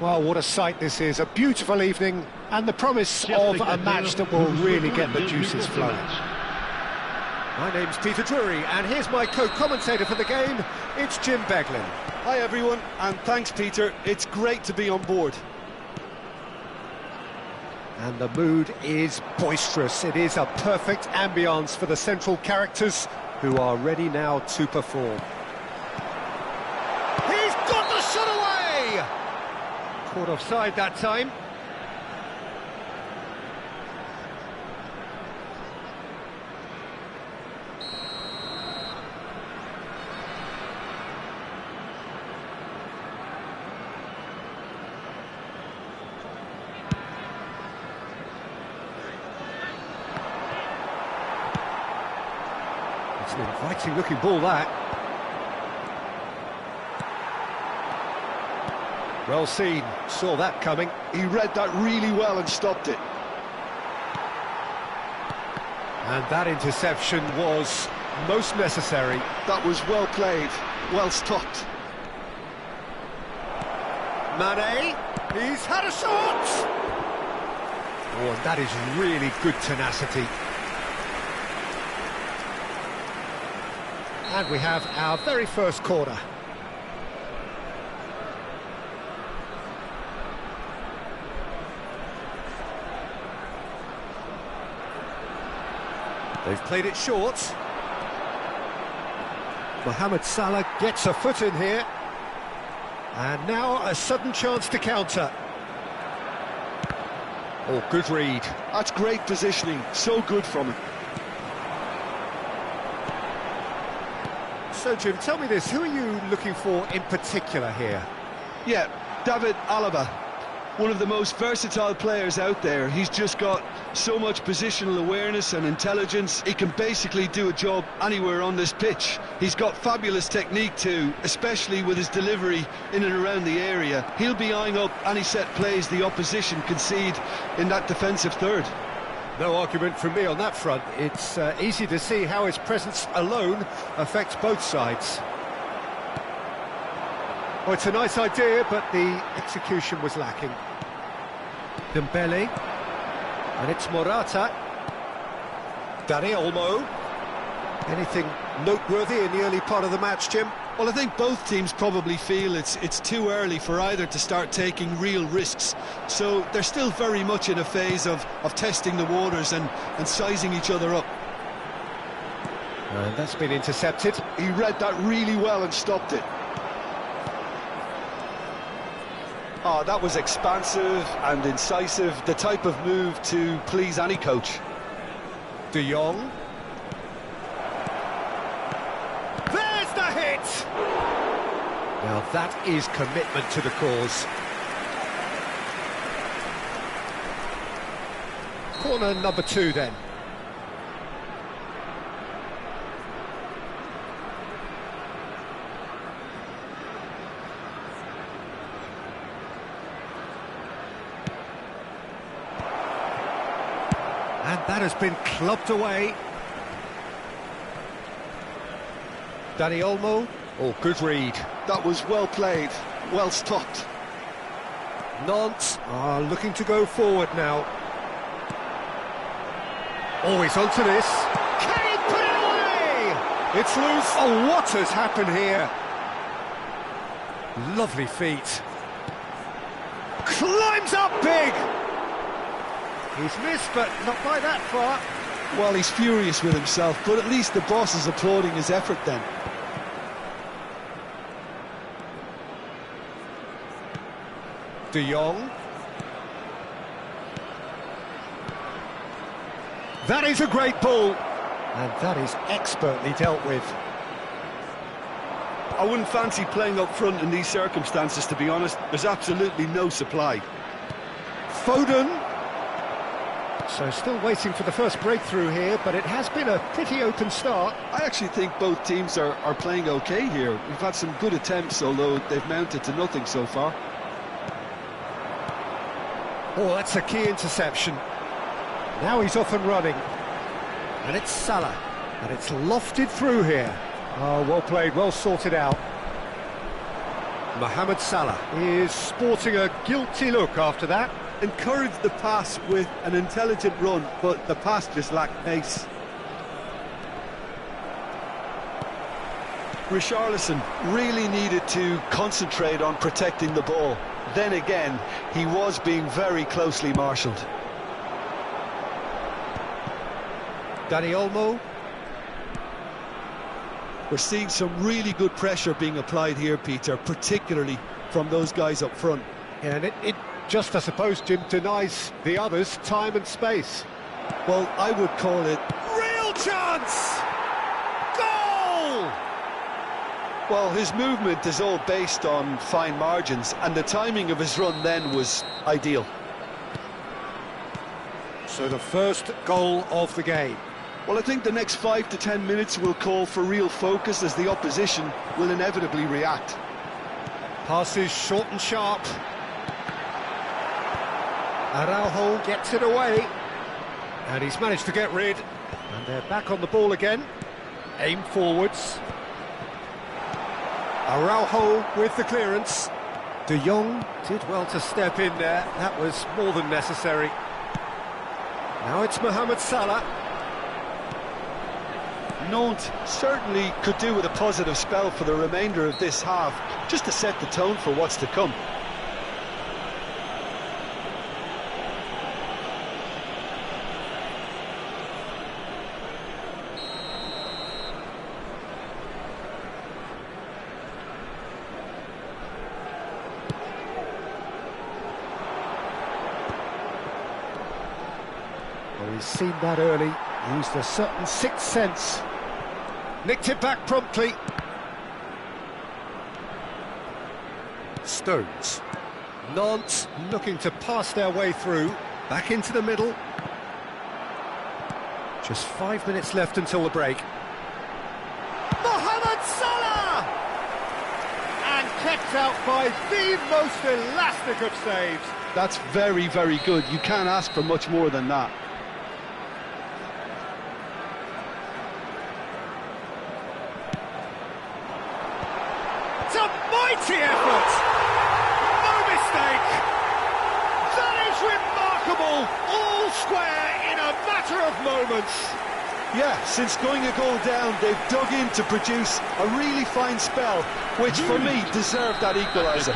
Well, what a sight this is. A beautiful evening and the promise of a match that will really get the juices flowing. My name's Peter Drury, and here's my co-commentator for the game. It's Jim Beglin. Hi everyone, and thanks Peter. It's great to be on board. And the mood is boisterous. It is a perfect ambience for the central characters who are ready now to perform. He's got the shot away! Caught offside that time. It's an inviting looking ball, that. Well seen, saw that coming. He read that really well and stopped it. And that interception was most necessary. That was well played, well stopped. Mane, he's had a shot! Oh, and that is really good tenacity. And we have our very first corner. They've played it short. Mohamed Salah gets a foot in here. And now a sudden chance to counter. Oh, good read. That's great positioning, so good from him. So, Jim, tell me this, who are you looking for in particular here? Yeah, David Alaba, one of the most versatile players out there. He's just got so much positional awareness and intelligence. He can basically do a job anywhere on this pitch. He's got fabulous technique too, especially with his delivery in and around the area. He'll be eyeing up any set plays the opposition concede in that defensive third. No argument from me on that front. It's easy to see how his presence alone affects both sides. Well, it's a nice idea, but the execution was lacking. Dembele, and it's Morata. Dani Olmo. Anything noteworthy in the early part of the match, Jim? Well, I think both teams probably feel it's too early for either to start taking real risks. So they're still very much in a phase of testing the waters and sizing each other up. And that's been intercepted. He read that really well and stopped it. Oh, that was expansive and incisive, the type of move to please any coach. De Jong. There's the hit! Now that is commitment to the cause. Corner number 2 then. And that has been clubbed away. Dani Olmo. Oh, good read. That was well played, well stopped. Nantes are looking to go forward now. Oh, he's onto this. Can he put it away? It's loose. Oh, what has happened here? Lovely feet. Climbs up big. He's missed, but not by that far. Well, he's furious with himself, but at least the boss is applauding his effort then. De Jong. That is a great ball. And that is expertly dealt with. I wouldn't fancy playing up front in these circumstances, to be honest. There's absolutely no supply. Foden. So still waiting for the first breakthrough here, but it has been a pretty open start. I actually think both teams are playing okay here. We've had some good attempts, although they've mounted to nothing so far. Oh, that's a key interception. Now he's off and running. And it's Salah. And it's lofted through here. Oh, well played, well sorted out. Mohamed Salah is sporting a guilty look after that. Encouraged the pass with an intelligent run, but the pass just lacked pace. Richarlison really needed to concentrate on protecting the ball. Then again, he was being very closely marshalled. Dani Olmo. We're seeing some really good pressure being applied here, Peter, particularly from those guys up front. Yeah, and it just, I suppose, Jim, denies the others time and space. Well, I would call it... Real chance! Goal! Well, his movement is all based on fine margins, and the timing of his run then was ideal. So the first goal of the game. Well, I think the next 5 to 10 minutes will call for real focus, as the opposition will inevitably react. Passes short and sharp. Araujo gets it away. And he's managed to get rid. And they're back on the ball again. Aim forwards. Araujo with the clearance. De Jong did well to step in there. That was more than necessary. Now it's Mohamed Salah. Nantes certainly could do with a positive spell for the remainder of this half, just to set the tone for what's to come. Well, he's seen that early, used a certain sixth sense. Nicked it back promptly. Stones. Nantes looking to pass their way through. Back into the middle. Just 5 minutes left until the break. Mohamed Salah! And kept out by the most elastic of saves. That's very, very good. You can't ask for much more than that. It's a mighty effort! No mistake! That is remarkable! All square in a matter of moments! Yeah, since going a goal down, they've dug in to produce a really fine spell, which for me deserved that equaliser.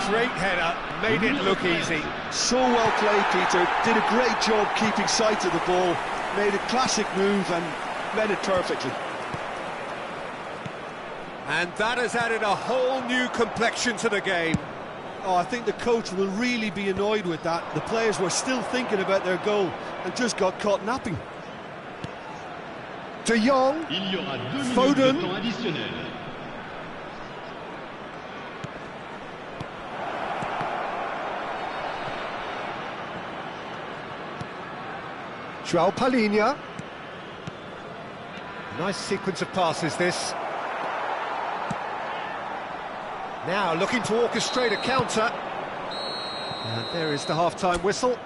Great header, made it look easy. So well played, Peter. Did a great job keeping sight of the ball, made a classic move and read it perfectly. And that has added a whole new complexion to the game. Oh, I think the coach will really be annoyed with that. The players were still thinking about their goal and just got caught napping. De Jong, Foden. João Palhinha. Nice sequence of passes, this. Now looking to orchestrate a counter. And there is the half-time whistle.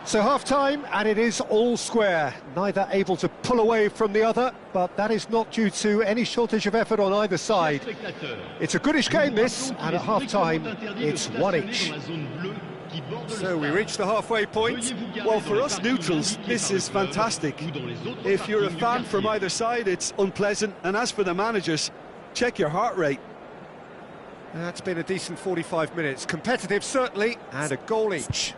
So half-time, and it is all square. Neither able to pull away from the other, but that is not due to any shortage of effort on either side. It's a goodish game, this, and at half-time, it's one each. So we reach the halfway point. Well, for us neutrals, this is fantastic. If you're a fan from either side, it's unpleasant. And as for the managers, check your heart rate. That's been a decent 45 minutes. Competitive, certainly, and a goal each.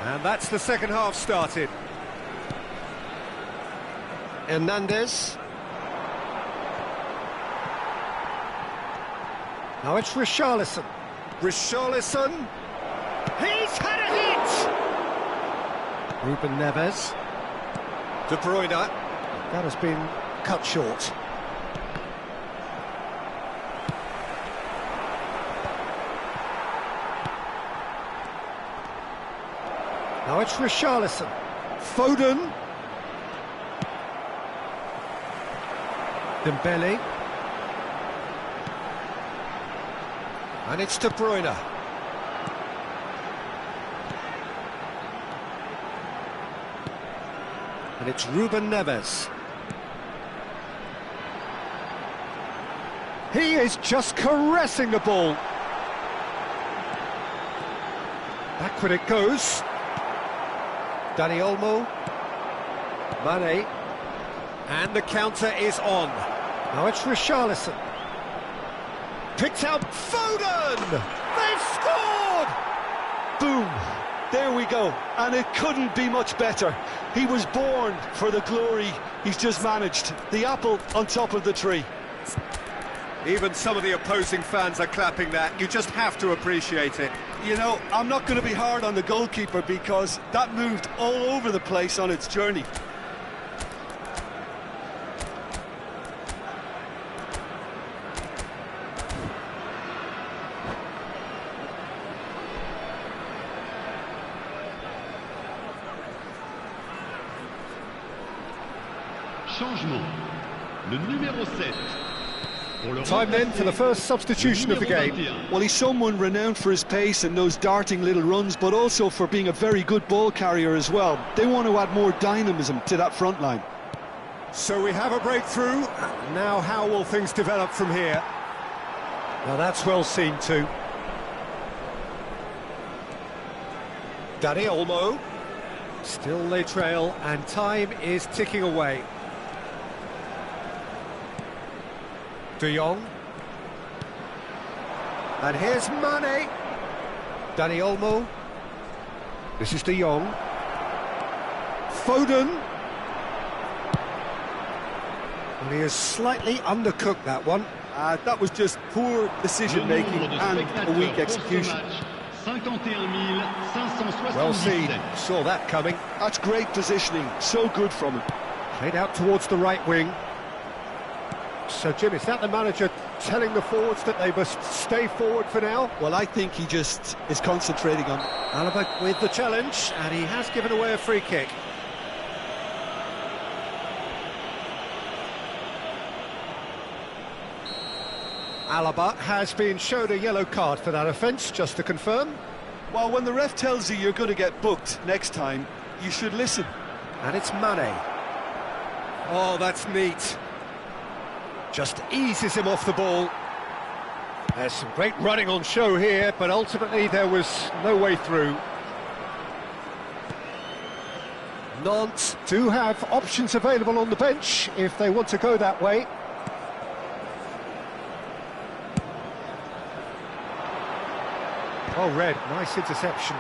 And that's the second half started. Hernandez. Now it's Richarlison. Richarlison. He's had a hit! Ruben Neves. De Bruyne. That has been cut short. Now it's Richarlison. Foden. Dembele. And it's De Bruyne. And it's Ruben Neves. He is just caressing the ball. Backward it goes. Dani Olmo. Mane. And the counter is on. Now it's Richarlison. Picked out Foden! They've scored! Boom! There we go. And it couldn't be much better. He was born for the glory he's just managed. The apple on top of the tree. Even some of the opposing fans are clapping that. You just have to appreciate it. You know, I'm not going to be hard on the goalkeeper because that moved all over the place on its journey. Changement. Le numéro 7. Time then for the first substitution of the game. Well, he's someone renowned for his pace and those darting little runs, but also for being a very good ball carrier as well. They want to add more dynamism to that front line. So we have a breakthrough. Now how will things develop from here? Now that's well seen too. Dani Olmo. Still they trail and time is ticking away. De Jong. And here's Mane. Dani Olmo. This is De Jong. Foden. And he has slightly undercooked that one. That was just poor decision-making and a weak execution. Well seen. Saw that coming. That's great positioning. So good from him. Played out towards the right wing. So, Jim, is that the manager telling the forwards that they must stay forward for now? Well, I think he just is concentrating on... Alaba with the challenge, and he has given away a free kick. Alaba has been showed a yellow card for that offence, just to confirm. Well, when the ref tells you you're going to get booked next time, you should listen. And it's Mane. Oh, that's neat. Just eases him off the ball. There's some great running on show here, but ultimately there was no way through. Nantes do have options available on the bench if they want to go that way. Oh, Red, nice interception.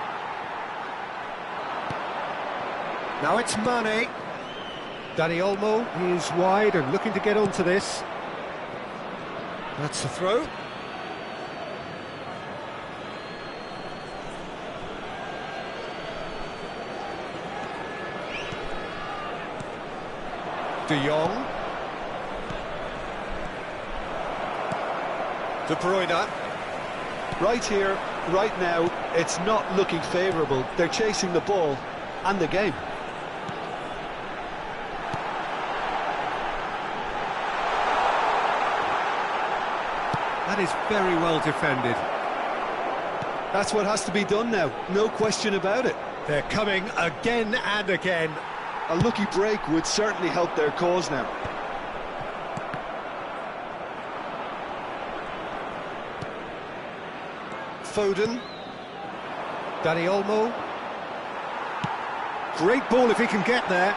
Now it's Mane. Dani Olmo is wide and looking to get onto this. That's the throw. De Jong. De Bruyne. Right here, right now, it's not looking favourable. They're chasing the ball and the game. That is very well defended. That's what has to be done now, no question about it. They're coming again and again. A lucky break would certainly help their cause now. Foden. Dani Olmo. Great ball if he can get there.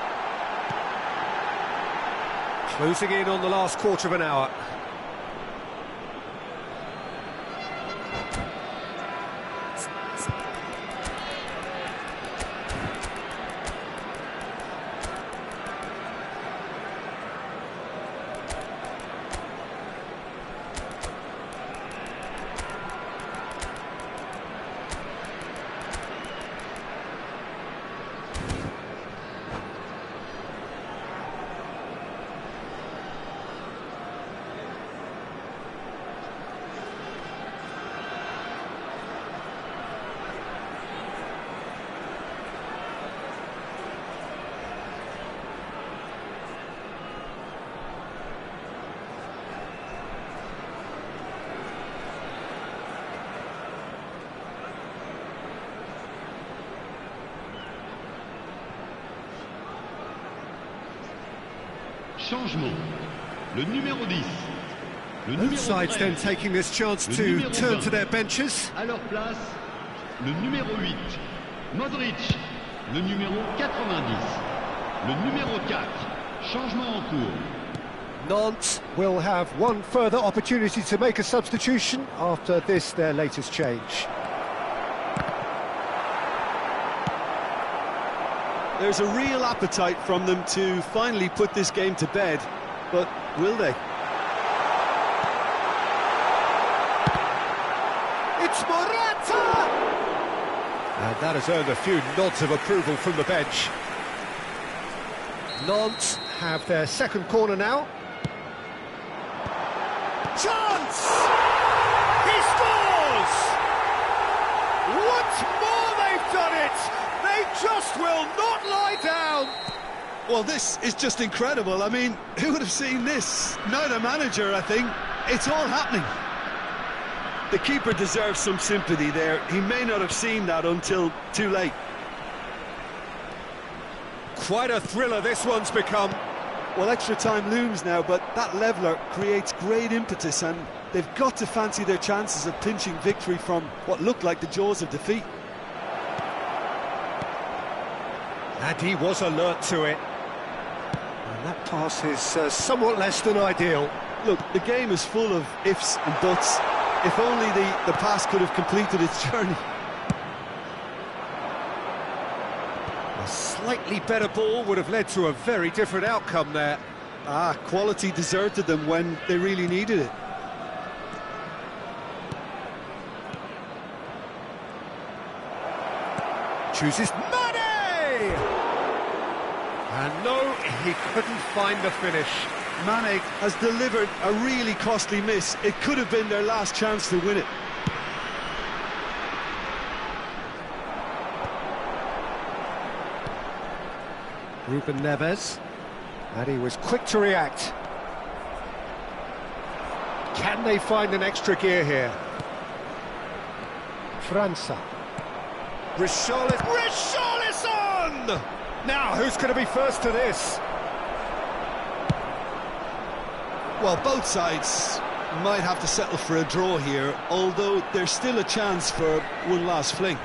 Closing in on the last quarter of an hour. Changement. Le numéro 10. Le Both numéro sides 13. then taking this chance Le to numéro turn 20. to their benches. À leur place, le numéro 8. Modric. Le numéro 90. Le numéro 4. Changement en cours. Nantes will have one further opportunity to make a substitution after this, their latest change. There's a real appetite from them to finally put this game to bed, but will they? It's Morata! And that has earned a few nods of approval from the bench. Nantes have their second corner now. Chance! He scores! Once more they've done it! They just will not lie down! Well, this is just incredible. I mean, who would have seen this? Neither manager, I think. It's all happening. The keeper deserves some sympathy there. He may not have seen that until too late. Quite a thriller this one's become. Well, extra time looms now, but that leveller creates great impetus, and they've got to fancy their chances of pinching victory from what looked like the jaws of defeat. And he was alert to it. And that pass is somewhat less than ideal. Look, the game is full of ifs and buts. If only the pass could have completed its journey. A slightly better ball would have led to a very different outcome there. Quality deserted them when they really needed it. Chooses Mane! And no, he couldn't find the finish. Mane has delivered a really costly miss. It could have been their last chance to win it. Ruben Neves, and he was quick to react. Can they find an extra gear here? França. Richarlison! Now, who's going to be first to this? Well, both sides might have to settle for a draw here, although there's still a chance for one last fling.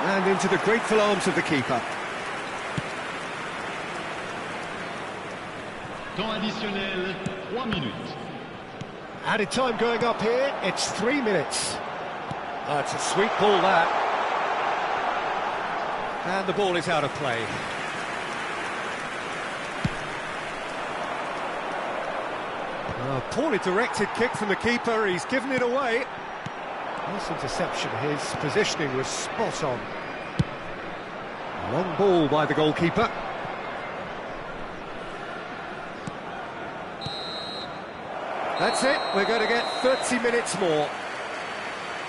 And into the grateful arms of the keeper. Temps additionnel, 3 minutes. Added time going up here, it's 3 minutes. That's a sweet ball, that. And the ball is out of play. A poorly directed kick from the keeper, he's given it away. Nice interception, his positioning was spot on. Long ball by the goalkeeper. That's it, we're going to get 30 minutes more.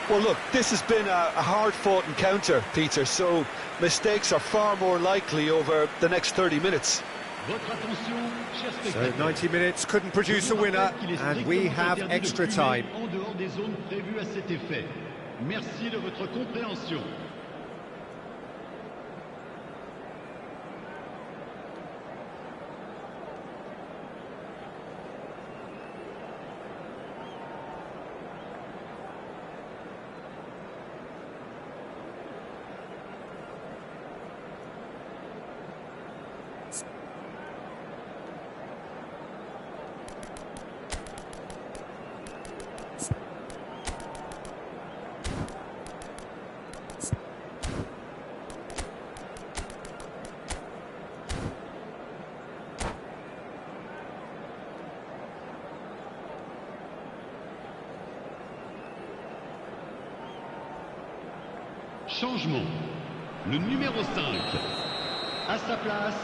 Well, look, this has been a hard-fought encounter, Peter, so mistakes are far more likely over the next 30 minutes. Votre attention, chers So spectateurs. 90 minutes couldn't produce a winner, and we have extra time. En dehors des zones prévues à cet effet. Merci de votre compréhension. Changement. Le numéro 5. À sa place,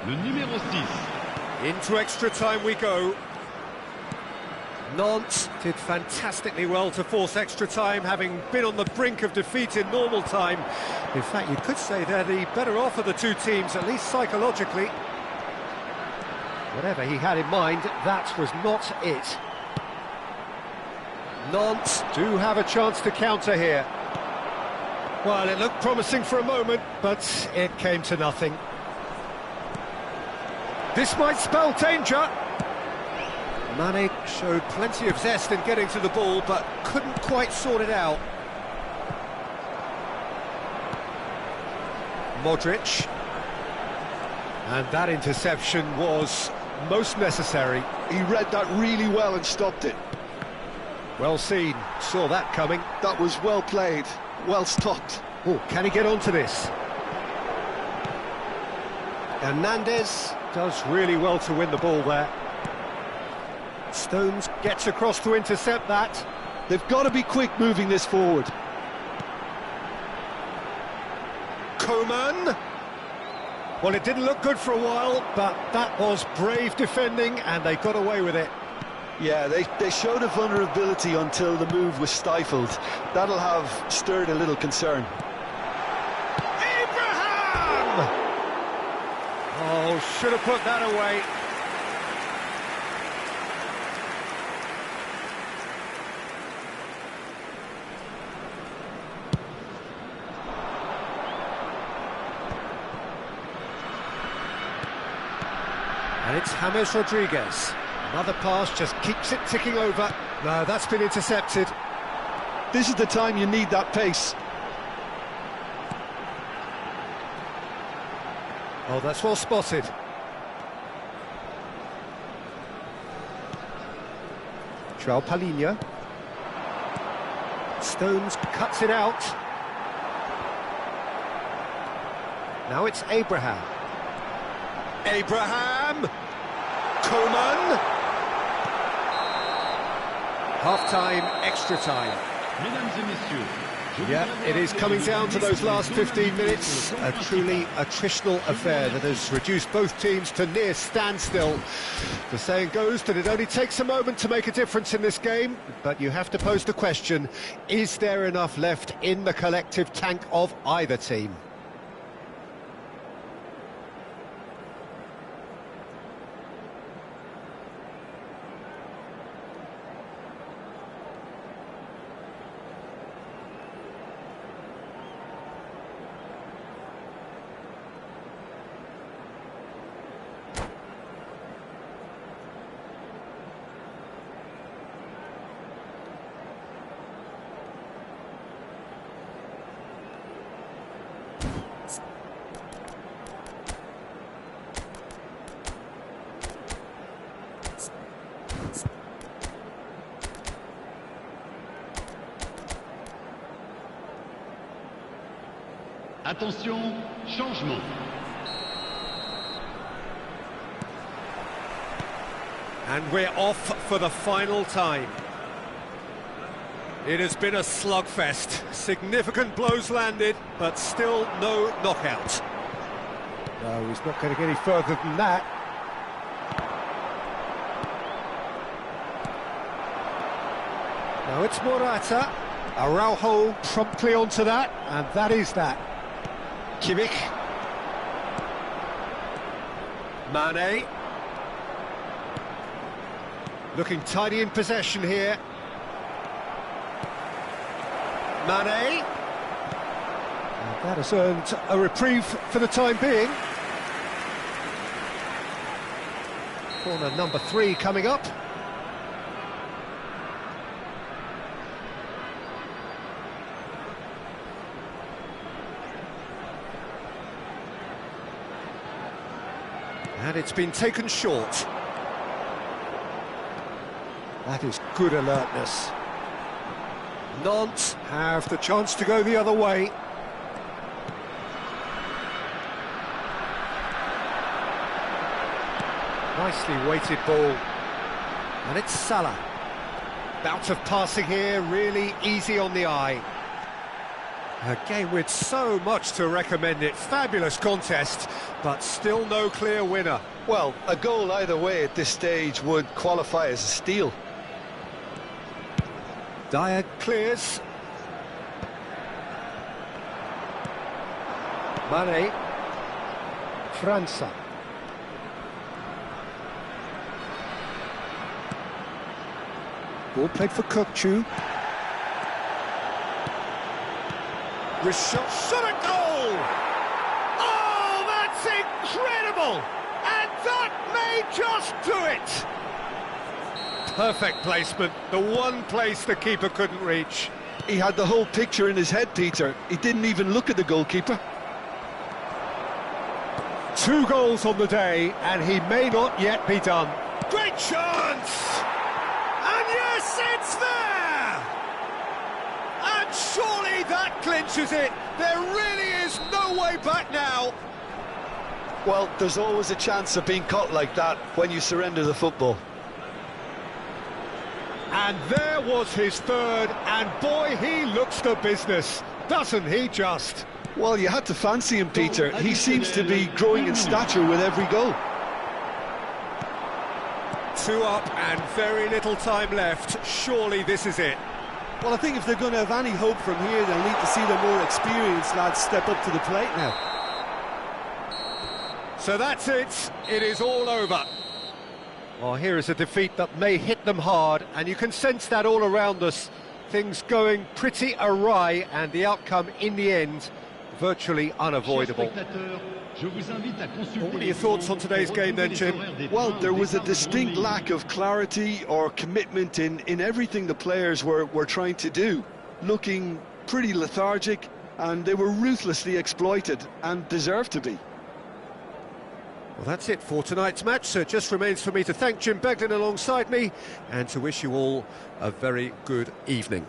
le numéro 6. Into extra time we go. Nantes did fantastically well to force extra time, having been on the brink of defeat in normal time. In fact, you could say they're the better off of the two teams, at least psychologically. Whatever he had in mind, that was not it. Nantes do have a chance to counter here. Well, it looked promising for a moment, but it came to nothing. This might spell danger. Mane showed plenty of zest in getting to the ball, but couldn't quite sort it out. Modric. And that interception was most necessary. He read that really well and stopped it. Well seen, saw that coming. That was well played, well stopped. Oh, can he get onto this? Hernandez does really well to win the ball there. Stones gets across to intercept that. They've got to be quick moving this forward. Coman. Well, it didn't look good for a while, but that was brave defending, and they got away with it. Yeah, they showed a vulnerability until the move was stifled. That'll have stirred a little concern. Abraham! Oh, should have put that away. And it's James Rodriguez. Another pass just keeps it ticking over. No, that's been intercepted. This is the time you need that pace. Oh, that's well spotted. João Palhinha. Stones cuts it out. Now it's Abraham. Abraham! Coman! Half-time, extra time. Mesdames et messieurs, Yeah, it is coming down to those last 15 minutes. A truly attritional affair that has reduced both teams to near standstill. The saying goes that it only takes a moment to make a difference in this game, but you have to pose the question, is there enough left in the collective tank of either team? Attention, changement. And we're off for the final time. It has been a slugfest. Significant blows landed, but still no knockout. No, he's not going to get any further than that. Now it's Morata. Araujo promptly onto that, and that is that. Kimmich. Mane. Looking tidy in possession here. Mane. And that has earned a reprieve for the time being. Corner number 3 coming up. And it's been taken short. That is good alertness. Nantes have the chance to go the other way. Nicely weighted ball. And it's Salah. Bout of passing here, really easy on the eye. A game with so much to recommend it. Fabulous contest, but still no clear winner. Well, a goal either way at this stage would qualify as a steal. Dyer clears. Mane. França. Ball played for Kokchu. Shot a goal! Oh, that's incredible! And that may just do it! Perfect placement, the one place the keeper couldn't reach. He had the whole picture in his head, Peter. He didn't even look at the goalkeeper. 2 goals on the day, and he may not yet be done. Great chance! And yes, it's there! And surely that clinches it. There really is no way back now. Well, there's always a chance of being caught like that when you surrender the football. And there was his third, and boy, he looks the business, doesn't he just? Well, you had to fancy him, Peter. He seems to be growing in stature with every goal. 2 up and very little time left. Surely this is it. Well, I think if they're going to have any hope from here, they'll need to see the more experienced lads step up to the plate now. So that's it. It is all over. Well, here is a defeat that may hit them hard, and you can sense that all around us. Things going pretty awry, and the outcome in the end virtually unavoidable. What are your thoughts on today's game then, Jim? Well, there was a distinct lack of clarity or commitment in everything the players were trying to do. Looking pretty lethargic, and they were ruthlessly exploited, and deserved to be. Well, that's it for tonight's match, so it just remains for me to thank Jim Beglin alongside me and to wish you all a very good evening.